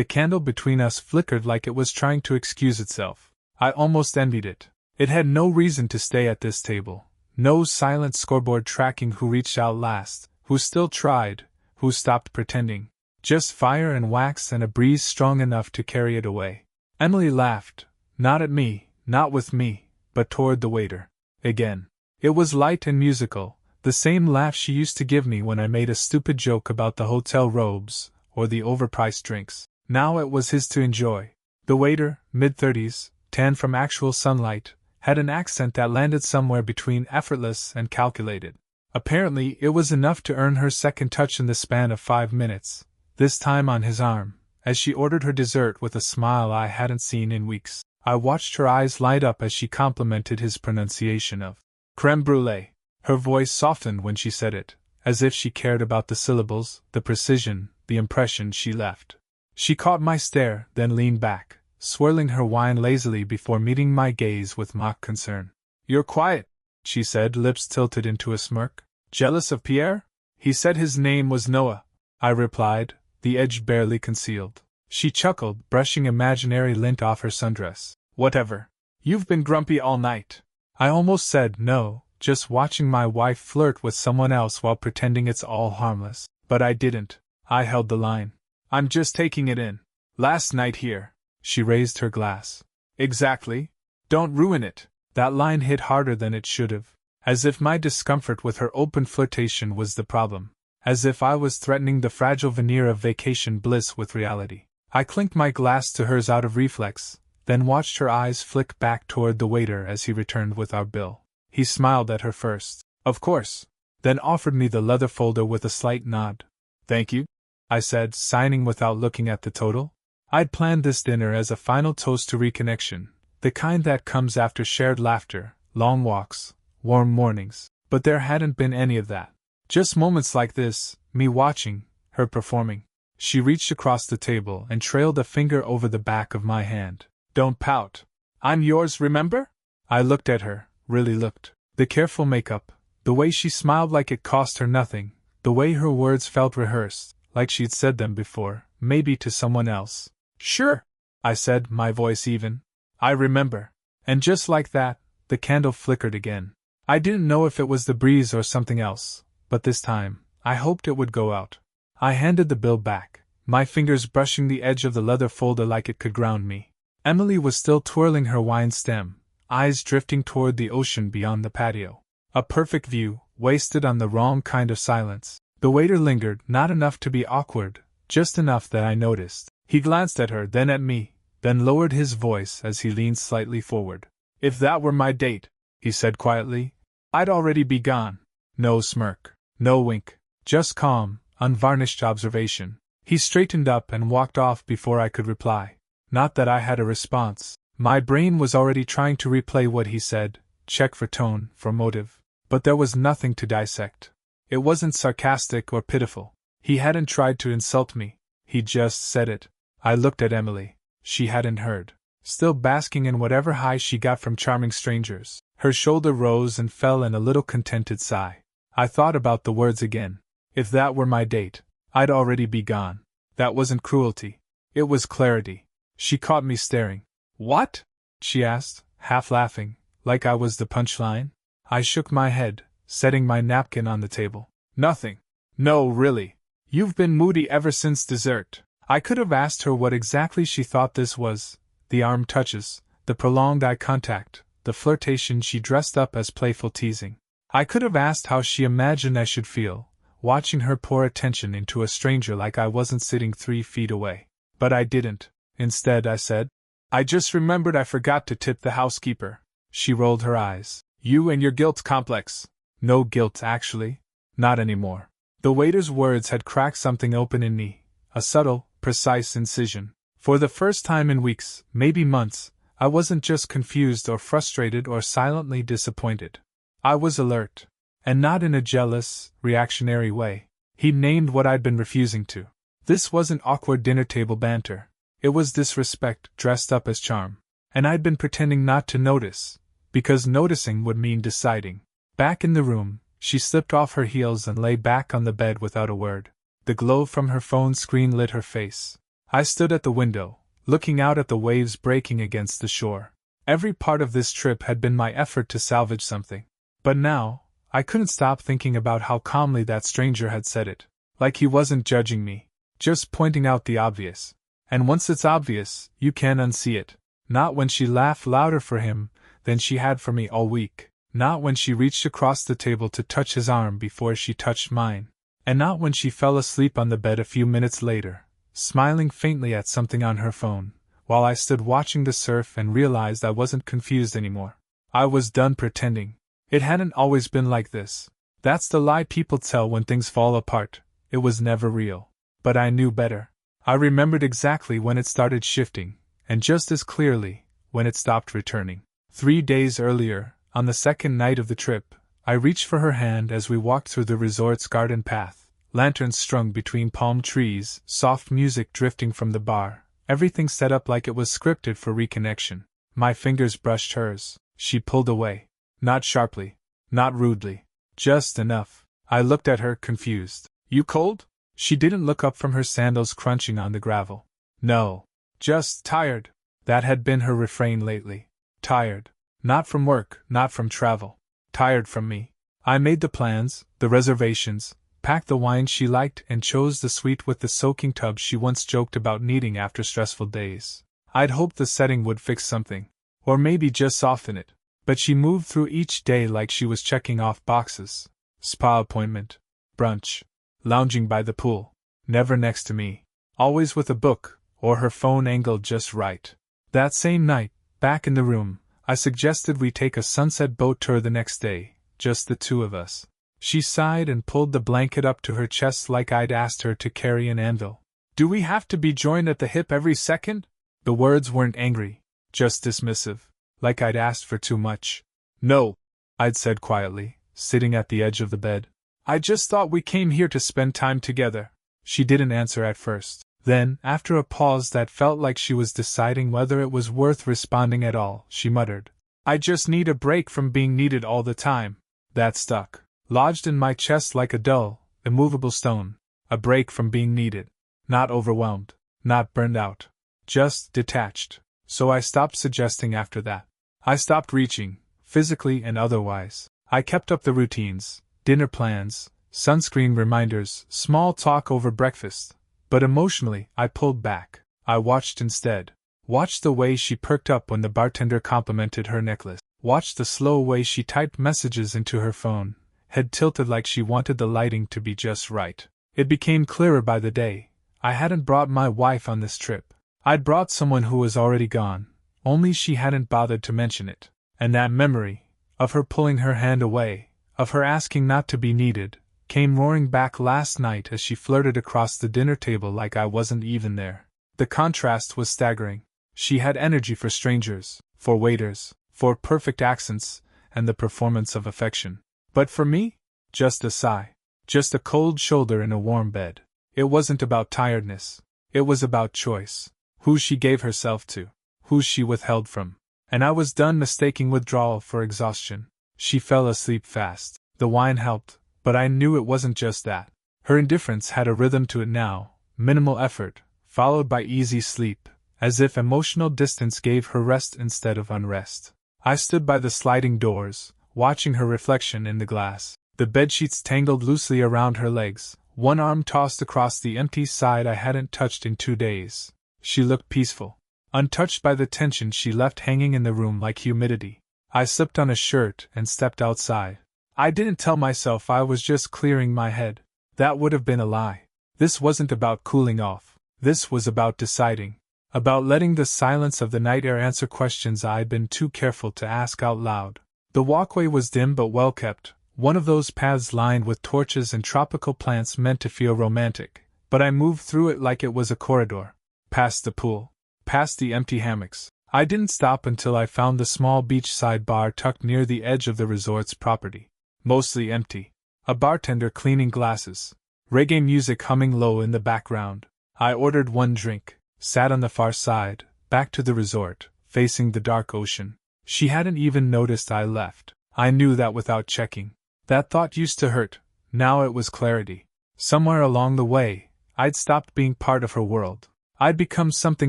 The candle between us flickered like it was trying to excuse itself. I almost envied it. It had no reason to stay at this table. No silent scoreboard tracking who reached out last, who still tried, who stopped pretending. Just fire and wax and a breeze strong enough to carry it away. Emily laughed, not at me, not with me, but toward the waiter. Again. It was light and musical, the same laugh she used to give me when I made a stupid joke about the hotel robes, or the overpriced drinks. Now it was his to enjoy. The waiter, mid-30s, tan from actual sunlight, had an accent that landed somewhere between effortless and calculated. Apparently it was enough to earn her second touch in the span of 5 minutes, this time on his arm, as she ordered her dessert with a smile I hadn't seen in weeks. I watched her eyes light up as she complimented his pronunciation of crème brûlée. Her voice softened when she said it, as if she cared about the syllables, the precision, the impression she left. She caught my stare, then leaned back, swirling her wine lazily before meeting my gaze with mock concern. "You're quiet," she said, lips tilted into a smirk. "Jealous of Pierre?" "He said his name was Noah," I replied, the edge barely concealed. She chuckled, brushing imaginary lint off her sundress. "Whatever. You've been grumpy all night." I almost said no, just watching my wife flirt with someone else while pretending it's all harmless. But I didn't. I held the line. "I'm just taking it in. Last night here." She raised her glass. "Exactly. Don't ruin it." That line hit harder than it should have. As if my discomfort with her open flirtation was the problem. As if I was threatening the fragile veneer of vacation bliss with reality. I clinked my glass to hers out of reflex, then watched her eyes flick back toward the waiter as he returned with our bill. He smiled at her first. "Of course," then offered me the leather folder with a slight nod. "Thank you," I said, signing without looking at the total. I'd planned this dinner as a final toast to reconnection, the kind that comes after shared laughter, long walks, warm mornings, but there hadn't been any of that. Just moments like this, me watching, her performing. She reached across the table and trailed a finger over the back of my hand. "Don't pout. I'm yours, remember?" I looked at her, really looked. The careful makeup, the way she smiled like it cost her nothing, the way her words felt rehearsed, like she'd said them before, maybe to someone else. "Sure," I said, my voice even. "I remember." And just like that, the candle flickered again. I didn't know if it was the breeze or something else, but this time, I hoped it would go out. I handed the bill back, my fingers brushing the edge of the leather folder like it could ground me. Emily was still twirling her wine stem, eyes drifting toward the ocean beyond the patio. A perfect view, wasted on the wrong kind of silence. The waiter lingered, not enough to be awkward, just enough that I noticed. He glanced at her, then at me, then lowered his voice as he leaned slightly forward. "If that were my date," he said quietly, "I'd already be gone." No smirk, no wink, just calm, unvarnished observation. He straightened up and walked off before I could reply. Not that I had a response. My brain was already trying to replay what he said, check for tone, for motive. But there was nothing to dissect. It wasn't sarcastic or pitiful. He hadn't tried to insult me. He just said it. I looked at Emily. She hadn't heard. Still basking in whatever high she got from charming strangers. Her shoulder rose and fell in a little contented sigh. I thought about the words again. If that were my date, I'd already be gone. That wasn't cruelty. It was clarity. She caught me staring. "What?" she asked, half laughing, like I was the punchline. I shook my head, setting my napkin on the table. "Nothing. No, really. You've been moody ever since dessert." I could have asked her what exactly she thought this was, the arm touches, the prolonged eye contact, the flirtation she dressed up as playful teasing. I could have asked how she imagined I should feel, watching her pour attention into a stranger like I wasn't sitting 3 feet away. But I didn't. Instead, I said, "I just remembered I forgot to tip the housekeeper." She rolled her eyes. "You and your guilt complex." "No guilt, actually. Not anymore." The waiter's words had cracked something open in me, a subtle, precise incision. For the first time in weeks, maybe months, I wasn't just confused or frustrated or silently disappointed. I was alert. And not in a jealous, reactionary way. He named what I'd been refusing to. This wasn't awkward dinner table banter. It was disrespect dressed up as charm. And I'd been pretending not to notice, because noticing would mean deciding. Back in the room, she slipped off her heels and lay back on the bed without a word. The glow from her phone screen lit her face. I stood at the window, looking out at the waves breaking against the shore. Every part of this trip had been my effort to salvage something. But now, I couldn't stop thinking about how calmly that stranger had said it. Like he wasn't judging me, just pointing out the obvious. And once it's obvious, you can't unsee it. Not when she laughed louder for him than she had for me all week. Not when she reached across the table to touch his arm before she touched mine. And not when she fell asleep on the bed a few minutes later, smiling faintly at something on her phone, while I stood watching the surf and realized I wasn't confused anymore. I was done pretending. It hadn't always been like this. That's the lie people tell when things fall apart. It was never real. But I knew better. I remembered exactly when it started shifting, and just as clearly, when it stopped returning. 3 days earlier, on the second night of the trip, I reached for her hand as we walked through the resort's garden path, lanterns strung between palm trees, soft music drifting from the bar, everything set up like it was scripted for reconnection. My fingers brushed hers. She pulled away. Not sharply. Not rudely. Just enough. I looked at her, confused. You cold? She didn't look up from her sandals crunching on the gravel. No. Just tired. That had been her refrain lately. Tired. Not from work, not from travel. Tired from me. I made the plans, the reservations, packed the wine she liked, and chose the suite with the soaking tub she once joked about needing after stressful days. I'd hoped the setting would fix something. Or maybe just soften it. But she moved through each day like she was checking off boxes. Spa appointment. Brunch. Lounging by the pool. Never next to me. Always with a book, or her phone angled just right. That same night, back in the room, I suggested we take a sunset boat tour the next day, just the two of us. She sighed and pulled the blanket up to her chest like I'd asked her to carry an anvil. Do we have to be joined at the hip every second? The words weren't angry, just dismissive, like I'd asked for too much. No, I'd said quietly, sitting at the edge of the bed. I just thought we came here to spend time together. She didn't answer at first. Then, after a pause that felt like she was deciding whether it was worth responding at all, she muttered, I just need a break from being needed all the time. That stuck, lodged in my chest like a dull, immovable stone. A break from being needed. Not overwhelmed, not burned out. Just detached. So I stopped suggesting after that. I stopped reaching, physically and otherwise. I kept up the routines, dinner plans, sunscreen reminders, small talk over breakfast. But emotionally, I pulled back. I watched instead. Watched the way she perked up when the bartender complimented her necklace. Watched the slow way she typed messages into her phone, head tilted like she wanted the lighting to be just right. It became clearer by the day. I hadn't brought my wife on this trip. I'd brought someone who was already gone, only she hadn't bothered to mention it. And that memory, of her pulling her hand away, of her asking not to be needed, came roaring back last night as she flirted across the dinner table like I wasn't even there. The contrast was staggering. She had energy for strangers, for waiters, for perfect accents, and the performance of affection. But for me? Just a sigh. Just a cold shoulder in a warm bed. It wasn't about tiredness. It was about choice. Who she gave herself to. Who she withheld from. And I was done mistaking withdrawal for exhaustion. She fell asleep fast. The wine helped. But I knew it wasn't just that. Her indifference had a rhythm to it now, minimal effort, followed by easy sleep, as if emotional distance gave her rest instead of unrest. I stood by the sliding doors, watching her reflection in the glass, the bedsheets tangled loosely around her legs, one arm tossed across the empty side I hadn't touched in 2 days. She looked peaceful, untouched by the tension she left hanging in the room like humidity. I slipped on a shirt and stepped outside. I didn't tell myself I was just clearing my head. That would have been a lie. This wasn't about cooling off. This was about deciding. About letting the silence of the night air answer questions I'd been too careful to ask out loud. The walkway was dim but well kept, one of those paths lined with torches and tropical plants meant to feel romantic, but I moved through it like it was a corridor. Past the pool. Past the empty hammocks. I didn't stop until I found the small beachside bar tucked near the edge of the resort's property. Mostly empty. A bartender cleaning glasses. Reggae music humming low in the background. I ordered one drink, sat on the far side, back to the resort, facing the dark ocean. She hadn't even noticed I left. I knew that without checking. That thought used to hurt. Now it was clarity. Somewhere along the way, I'd stopped being part of her world. I'd become something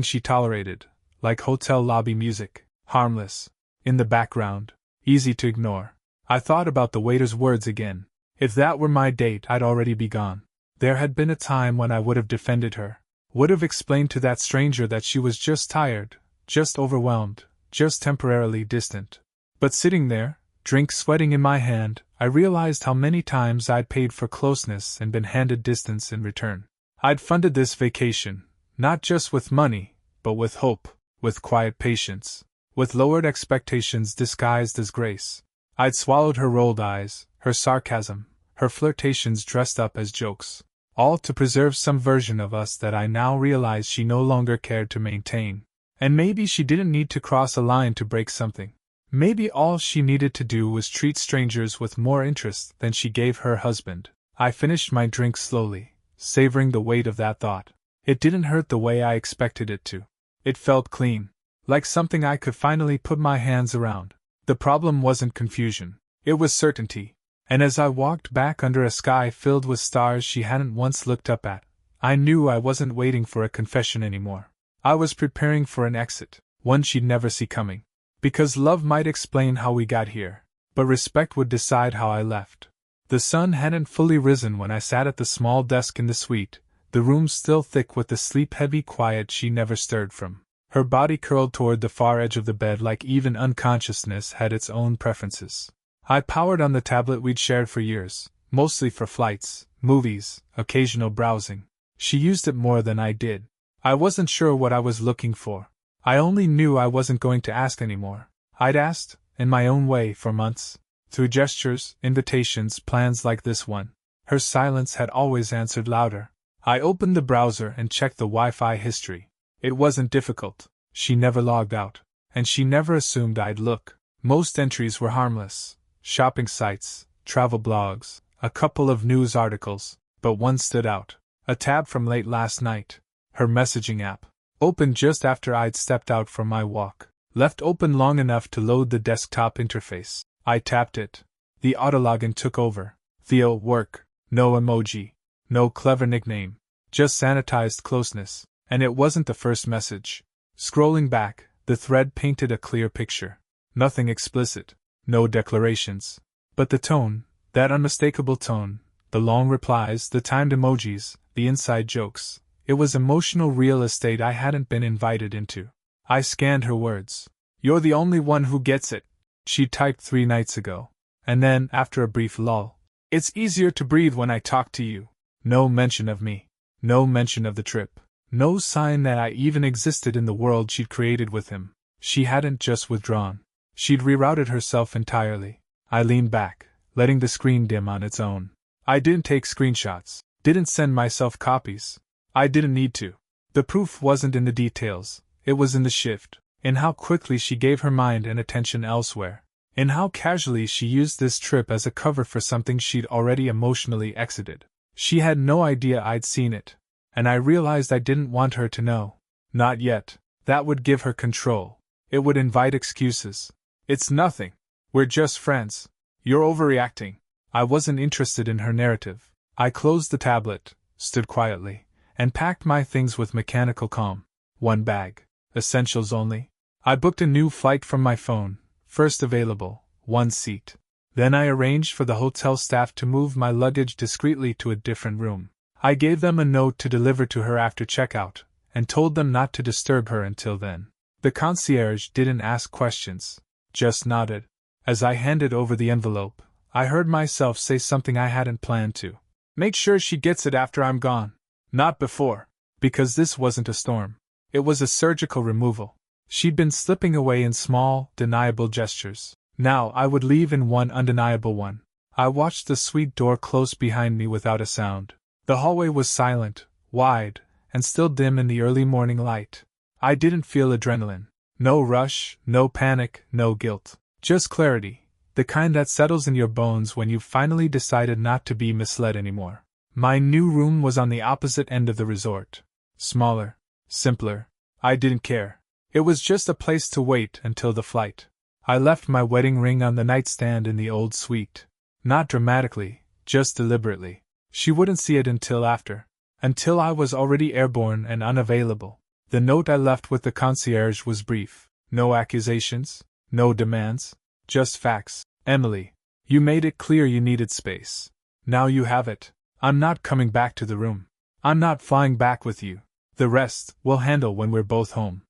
she tolerated, like hotel lobby music, harmless, in the background, easy to ignore. I thought about the waiter's words again. If that were my date, I'd already be gone. There had been a time when I would have defended her, would have explained to that stranger that she was just tired, just overwhelmed, just temporarily distant. But sitting there, drink sweating in my hand, I realized how many times I'd paid for closeness and been handed distance in return. I'd funded this vacation, not just with money, but with hope, with quiet patience, with lowered expectations disguised as grace. I'd swallowed her rolled eyes, her sarcasm, her flirtations dressed up as jokes, all to preserve some version of us that I now realized she no longer cared to maintain. And maybe she didn't need to cross a line to break something. Maybe all she needed to do was treat strangers with more interest than she gave her husband. I finished my drink slowly, savoring the weight of that thought. It didn't hurt the way I expected it to. It felt clean, like something I could finally put my hands around. The problem wasn't confusion. It was certainty. And as I walked back under a sky filled with stars she hadn't once looked up at, I knew I wasn't waiting for a confession anymore. I was preparing for an exit, one she'd never see coming. Because love might explain how we got here, but respect would decide how I left. The sun hadn't fully risen when I sat at the small desk in the suite, the room still thick with the sleep-heavy quiet she never stirred from. Her body curled toward the far edge of the bed like even unconsciousness had its own preferences. I powered on the tablet we'd shared for years, mostly for flights, movies, occasional browsing. She used it more than I did. I wasn't sure what I was looking for. I only knew I wasn't going to ask anymore. I'd asked, in my own way, for months. Through gestures, invitations, plans like this one. Her silence had always answered louder. I opened the browser and checked the Wi-Fi history. It wasn't difficult. She never logged out. And she never assumed I'd look. Most entries were harmless. Shopping sites, travel blogs, a couple of news articles, but one stood out. A tab from late last night. Her messaging app. Opened just after I'd stepped out for my walk. Left open long enough to load the desktop interface. I tapped it. The autologin took over. Theo, work. No emoji. No clever nickname. Just sanitized closeness. And it wasn't the first message. Scrolling back, the thread painted a clear picture. Nothing explicit. No declarations. But the tone, that unmistakable tone, the long replies, the timed emojis, the inside jokes. It was emotional real estate I hadn't been invited into. I scanned her words. You're the only one who gets it, she typed 3 nights ago. And then, after a brief lull, it's easier to breathe when I talk to you. No mention of me. No mention of the trip. No sign that I even existed in the world she'd created with him. She hadn't just withdrawn. She'd rerouted herself entirely. I leaned back, letting the screen dim on its own. I didn't take screenshots. Didn't send myself copies. I didn't need to. The proof wasn't in the details, it was in the shift, in how quickly she gave her mind and attention elsewhere, in how casually she used this trip as a cover for something she'd already emotionally exited. She had no idea I'd seen it, and I realized I didn't want her to know. Not yet. That would give her control. It would invite excuses. It's nothing. We're just friends. You're overreacting. I wasn't interested in her narrative. I closed the tablet, stood quietly, and packed my things with mechanical calm. 1 bag. Essentials only. I booked a new flight from my phone, first available, 1 seat. Then I arranged for the hotel staff to move my luggage discreetly to a different room. I gave them a note to deliver to her after checkout, and told them not to disturb her until then. The concierge didn't ask questions, just nodded. As I handed over the envelope, I heard myself say something I hadn't planned to. Make sure she gets it after I'm gone. Not before. Because this wasn't a storm. It was a surgical removal. She'd been slipping away in small, deniable gestures. Now I would leave in one undeniable one. I watched the suite door close behind me without a sound. The hallway was silent, wide, and still dim in the early morning light. I didn't feel adrenaline. No rush, no panic, no guilt. Just clarity, the kind that settles in your bones when you've finally decided not to be misled anymore. My new room was on the opposite end of the resort. Smaller, simpler. I didn't care. It was just a place to wait until the flight. I left my wedding ring on the nightstand in the old suite. Not dramatically, just deliberately. She wouldn't see it until after. Until I was already airborne and unavailable. The note I left with the concierge was brief. No accusations, no demands, just facts. Emily, you made it clear you needed space. Now you have it. I'm not coming back to the room. I'm not flying back with you. The rest we'll handle when we're both home.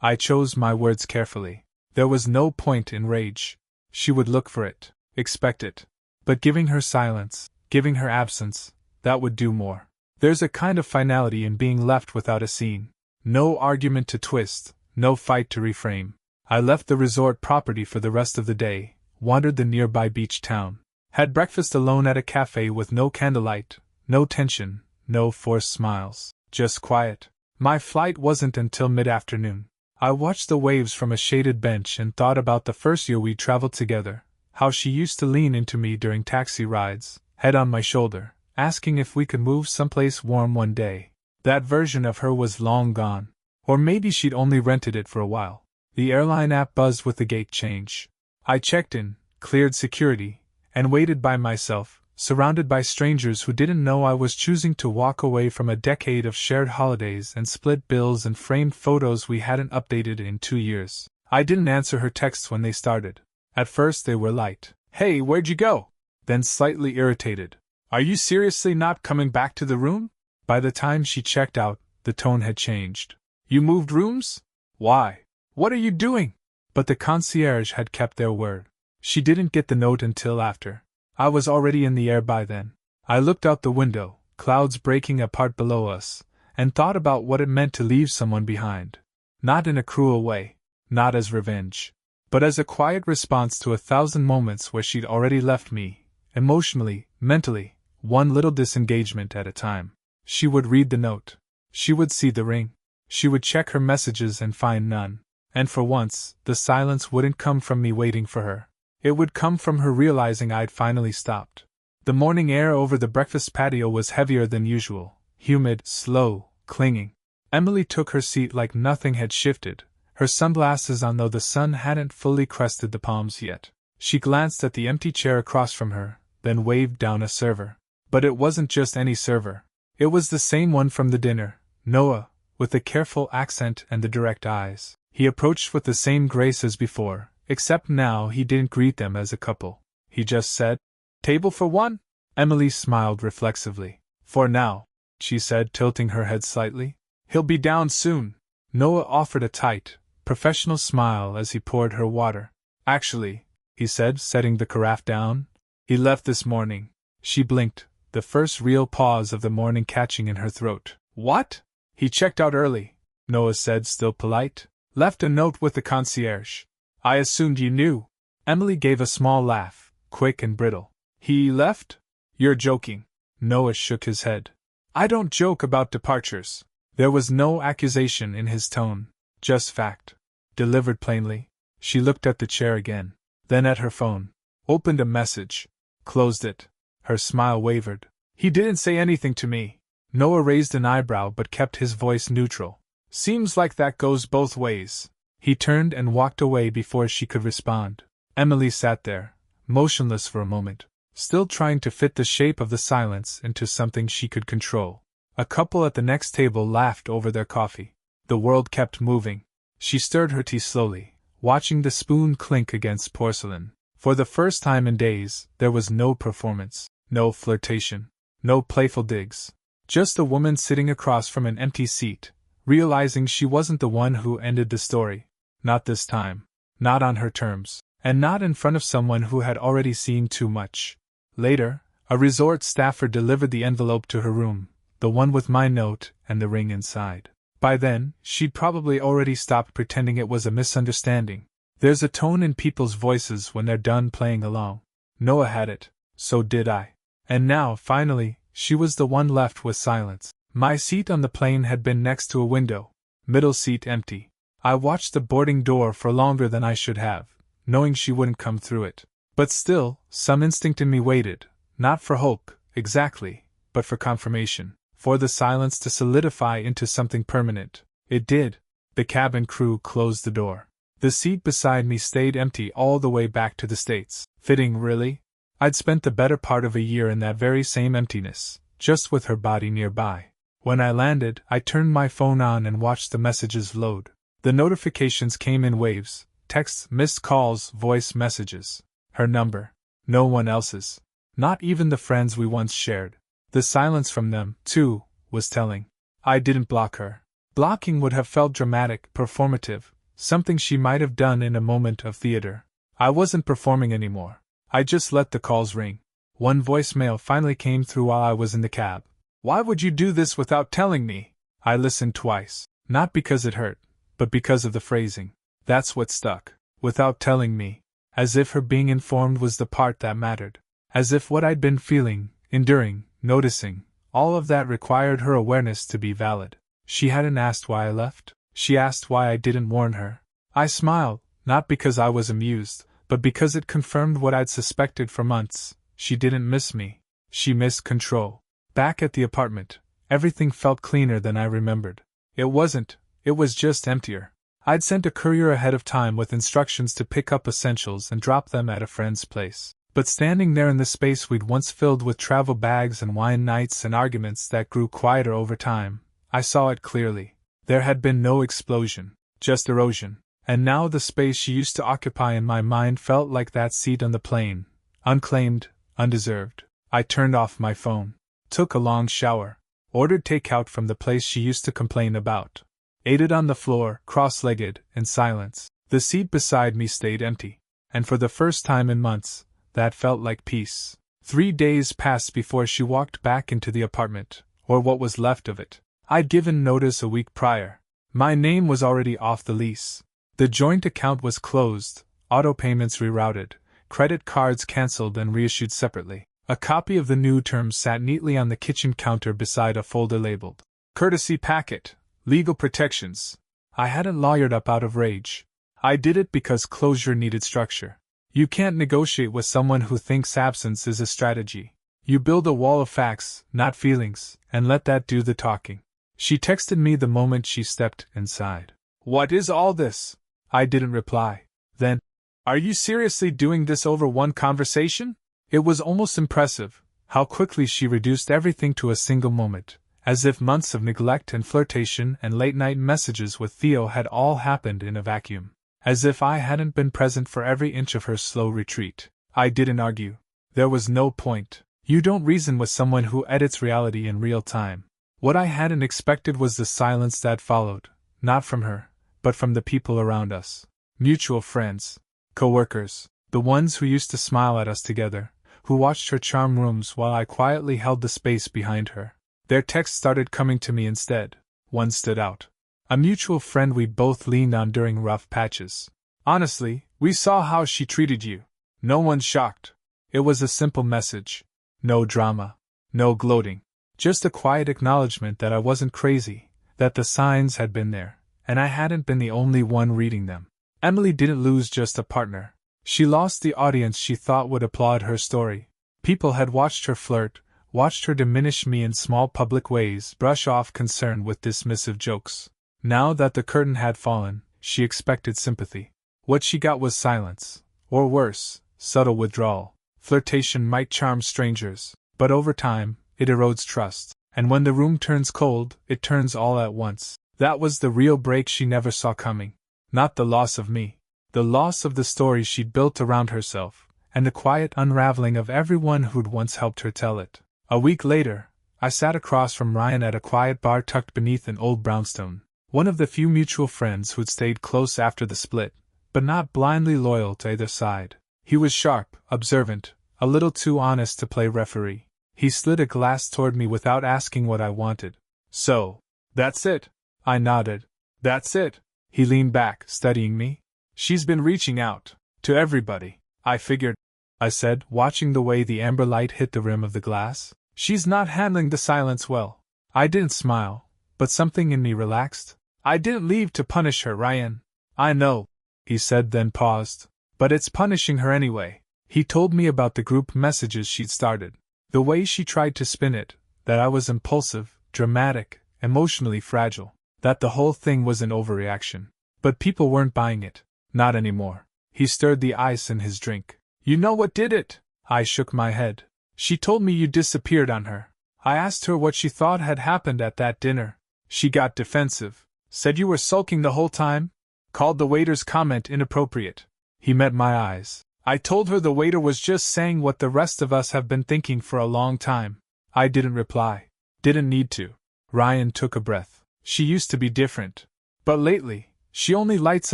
I chose my words carefully. There was no point in rage. She would look for it, expect it. But giving her silence, giving her absence, that would do more. There's a kind of finality in being left without a scene. No argument to twist, no fight to reframe. I left the resort property for the rest of the day, wandered the nearby beach town, had breakfast alone at a cafe with no candlelight, no tension, no forced smiles, just quiet. My flight wasn't until mid-afternoon. I watched the waves from a shaded bench and thought about the first year we traveled together, how she used to lean into me during taxi rides, head on my shoulder, asking if we could move someplace warm one day. That version of her was long gone. Or maybe she'd only rented it for a while. The airline app buzzed with the gate change. I checked in, cleared security, and waited by myself, surrounded by strangers who didn't know I was choosing to walk away from a decade of shared holidays and split bills and framed photos we hadn't updated in 2 years. I didn't answer her texts when they started. At first they were light. Hey, where'd you go? Then slightly irritated. Are you seriously not coming back to the room? By the time she checked out, the tone had changed. You moved rooms? Why? What are you doing? But the concierge had kept their word. She didn't get the note until after. I was already in the air by then. I looked out the window, clouds breaking apart below us, and thought about what it meant to leave someone behind. Not in a cruel way, not as revenge, but as a quiet response to 1,000 moments where she'd already left me, emotionally, mentally, one little disengagement at a time. She would read the note. She would see the ring. She would check her messages and find none. And for once, the silence wouldn't come from me waiting for her. It would come from her realizing I'd finally stopped. The morning air over the breakfast patio was heavier than usual, humid, slow, clinging. Emily took her seat like nothing had shifted, her sunglasses on though the sun hadn't fully crested the palms yet. She glanced at the empty chair across from her, then waved down a server. But it wasn't just any server. It was the same one from the dinner, Noah, with the careful accent and the direct eyes. He approached with the same grace as before, except now he didn't greet them as a couple. He just said, "Table for one?" Emily smiled reflexively. "For now," she said, tilting her head slightly. "He'll be down soon." Noah offered a tight, professional smile as he poured her water. "Actually," he said, setting the carafe down, "he left this morning." She blinked, the first real pause of the morning catching in her throat. "What?" "He checked out early," Noah said, still polite. "Left a note with the concierge." "I assumed you knew." Emily gave a small laugh, quick and brittle. "He left? You're joking." Noah shook his head. "I don't joke about departures." There was no accusation in his tone, just fact, delivered plainly. She looked at the chair again, then at her phone, opened a message, closed it. Her smile wavered. "He didn't say anything to me." Noah raised an eyebrow but kept his voice neutral. "Seems like that goes both ways." He turned and walked away before she could respond. Emily sat there, motionless for a moment, still trying to fit the shape of the silence into something she could control. A couple at the next table laughed over their coffee. The world kept moving. She stirred her tea slowly, watching the spoon clink against porcelain. For the first time in days, there was no performance, no flirtation, no playful digs. Just a woman sitting across from an empty seat, realizing she wasn't the one who ended the story. Not this time. Not on her terms. And not in front of someone who had already seen too much. Later, a resort staffer delivered the envelope to her room, the one with my note and the ring inside. By then, she'd probably already stopped pretending it was a misunderstanding. There's a tone in people's voices when they're done playing along. Noah had it. So did I. And now, finally, she was the one left with silence. My seat on the plane had been next to a window. Middle seat empty. I watched the boarding door for longer than I should have, knowing she wouldn't come through it. But still, some instinct in me waited, not for hope, exactly, but for confirmation, for the silence to solidify into something permanent. It did. The cabin crew closed the door. The seat beside me stayed empty all the way back to the States. Fitting, really? I'd spent the better part of a year in that very same emptiness, just with her body nearby. When I landed, I turned my phone on and watched the messages load. The notifications came in waves: texts, missed calls, voice messages. Her number. No one else's. Not even the friends we once shared. The silence from them, too, was telling. I didn't block her. Blocking would have felt dramatic, performative, something she might have done in a moment of theater. I wasn't performing anymore. I just let the calls ring. One voicemail finally came through while I was in the cab. "Why would you do this without telling me?" I listened twice, not because it hurt, but because of the phrasing. That's what stuck. Without telling me. As if her being informed was the part that mattered. As if what I'd been feeling, enduring, noticing, all of that required her awareness to be valid. She hadn't asked why I left. She asked why I didn't warn her. I smiled, not because I was amused, but because it confirmed what I'd suspected for months. She didn't miss me. She missed control. Back at the apartment, everything felt cleaner than I remembered. It was just emptier. I'd sent a courier ahead of time with instructions to pick up essentials and drop them at a friend's place. But standing there in the space we'd once filled with travel bags and wine nights and arguments that grew quieter over time, I saw it clearly. There had been no explosion, just erosion. And now the space she used to occupy in my mind felt like that seat on the plane, unclaimed, undeserved. I turned off my phone, took a long shower, ordered takeout from the place she used to complain about, ate it on the floor, cross-legged, in silence. The seat beside me stayed empty, and for the first time in months, that felt like peace. 3 days passed before she walked back into the apartment, or what was left of it. I'd given notice a week prior. My name was already off the lease. The joint account was closed, auto payments rerouted, credit cards cancelled and reissued separately. A copy of the new terms sat neatly on the kitchen counter beside a folder labeled "Courtesy Packet, Legal Protections." I hadn't lawyered up out of rage. I did it because closure needed structure. You can't negotiate with someone who thinks absence is a strategy. You build a wall of facts, not feelings, and let that do the talking. She texted me the moment she stepped inside. "What is all this?" I didn't reply. Then, "Are you seriously doing this over one conversation?" It was almost impressive, how quickly she reduced everything to a single moment, as if months of neglect and flirtation and late-night messages with Theo had all happened in a vacuum. As if I hadn't been present for every inch of her slow retreat. I didn't argue. There was no point. You don't reason with someone who edits reality in real time. What I hadn't expected was the silence that followed, not from her, but from the people around us. Mutual friends, co-workers, the ones who used to smile at us together, who watched her charm rooms while I quietly held the space behind her. Their texts started coming to me instead. One stood out. A mutual friend we both leaned on during rough patches. "Honestly, we saw how she treated you. No one's shocked." It was a simple message. No drama. No gloating. Just a quiet acknowledgement that I wasn't crazy, that the signs had been there, and I hadn't been the only one reading them. Emily didn't lose just a partner. She lost the audience she thought would applaud her story. People had watched her flirt, watched her diminish me in small public ways, brush off concern with dismissive jokes. Now that the curtain had fallen, she expected sympathy. What she got was silence, or worse, subtle withdrawal. Flirtation might charm strangers, but over time, it erodes trust, and when the room turns cold, it turns all at once. That was the real break she never saw coming. Not the loss of me. The loss of the story she'd built around herself, and the quiet unraveling of everyone who'd once helped her tell it. A week later, I sat across from Ryan at a quiet bar tucked beneath an old brownstone. One of the few mutual friends who'd stayed close after the split, but not blindly loyal to either side. He was sharp, observant, a little too honest to play referee. He slid a glass toward me without asking what I wanted. "So, that's it." I nodded. "That's it." He leaned back, studying me. "She's been reaching out. To everybody. I figured," I said, watching the way the amber light hit the rim of the glass. "She's not handling the silence well." I didn't smile, but something in me relaxed. "I didn't leave to punish her, Ryan." "I know," he said, then paused. "But it's punishing her anyway." He told me about the group messages she'd started. The way she tried to spin it, that I was impulsive, dramatic, emotionally fragile. That the whole thing was an overreaction. But people weren't buying it. Not anymore. He stirred the ice in his drink. "You know what did it?" I shook my head. "She told me you disappeared on her." I asked her what she thought had happened at that dinner. She got defensive. Said you were sulking the whole time? Called the waiter's comment inappropriate. He met my eyes. I told her the waiter was just saying what the rest of us have been thinking for a long time. I didn't reply. Didn't need to. Ryan took a breath. She used to be different. But lately, she only lights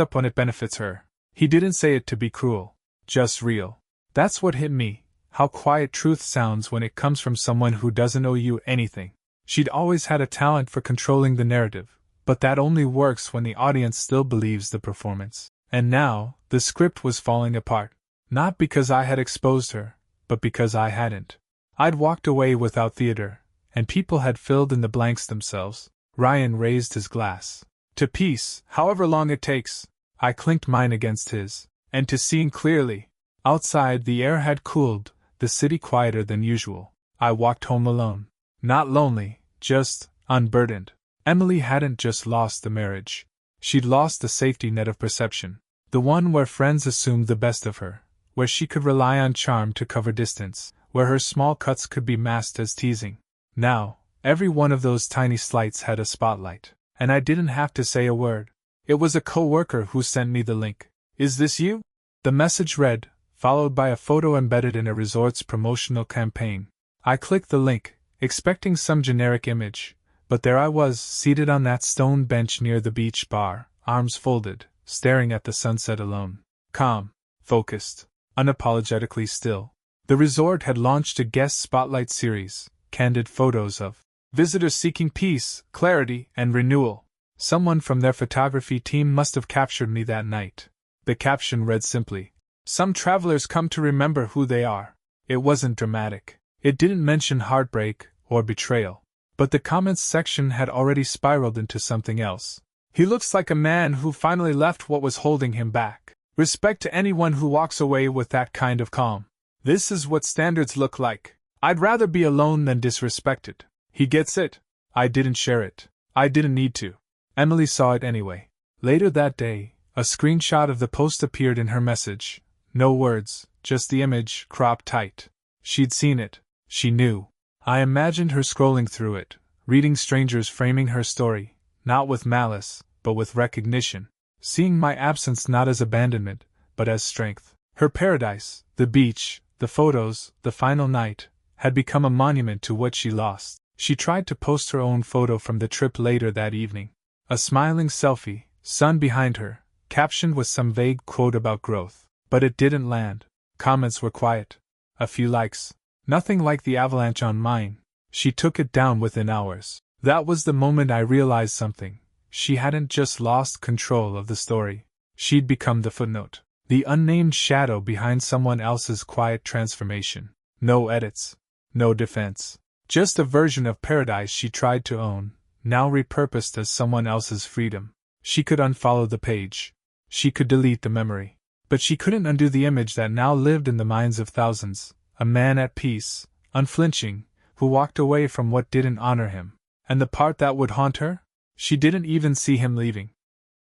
up when it benefits her. He didn't say it to be cruel. Just real. That's what hit me, how quiet truth sounds when it comes from someone who doesn't owe you anything. She'd always had a talent for controlling the narrative, but that only works when the audience still believes the performance. And now, the script was falling apart. Not because I had exposed her, but because I hadn't. I'd walked away without theater, and people had filled in the blanks themselves. Ryan raised his glass. To peace, however long it takes. I clinked mine against his. And to seeing clearly. Outside the air had cooled, the city quieter than usual. I walked home alone. Not lonely, just unburdened. Emily hadn't just lost the marriage. She'd lost the safety net of perception. The one where friends assumed the best of her, where she could rely on charm to cover distance, where her small cuts could be masked as teasing. Now, every one of those tiny slights had a spotlight, and I didn't have to say a word. It was a co-worker who sent me the link. Is this you? The message read, followed by a photo embedded in a resort's promotional campaign. I clicked the link, expecting some generic image, but there I was, seated on that stone bench near the beach bar, arms folded, staring at the sunset alone. Calm, focused, unapologetically still. The resort had launched a guest spotlight series, candid photos of visitors seeking peace, clarity, and renewal. Someone from their photography team must have captured me that night. The caption read simply, "Some travelers come to remember who they are." It wasn't dramatic. It didn't mention heartbreak or betrayal. But the comments section had already spiraled into something else. He looks like a man who finally left what was holding him back. Respect to anyone who walks away with that kind of calm. This is what standards look like. I'd rather be alone than disrespected. He gets it. I didn't share it. I didn't need to. Emily saw it anyway. Later that day, a screenshot of the post appeared in her message. No words, just the image, cropped tight. She'd seen it. She knew. I imagined her scrolling through it, reading strangers framing her story, not with malice, but with recognition, seeing my absence not as abandonment, but as strength. Her paradise, the beach, the photos, the final night, had become a monument to what she lost. She tried to post her own photo from the trip later that evening. A smiling selfie, sun behind her, captioned with some vague quote about growth. But it didn't land. Comments were quiet. A few likes. Nothing like the avalanche on mine. She took it down within hours. That was the moment I realized something. She hadn't just lost control of the story. She'd become the footnote. The unnamed shadow behind someone else's quiet transformation. No edits. No defense. Just a version of paradise she tried to own, now repurposed as someone else's freedom. She could unfollow the page. She could delete the memory. But she couldn't undo the image that now lived in the minds of thousands. A man at peace, unflinching, who walked away from what didn't honor him. And the part that would haunt her? She didn't even see him leaving.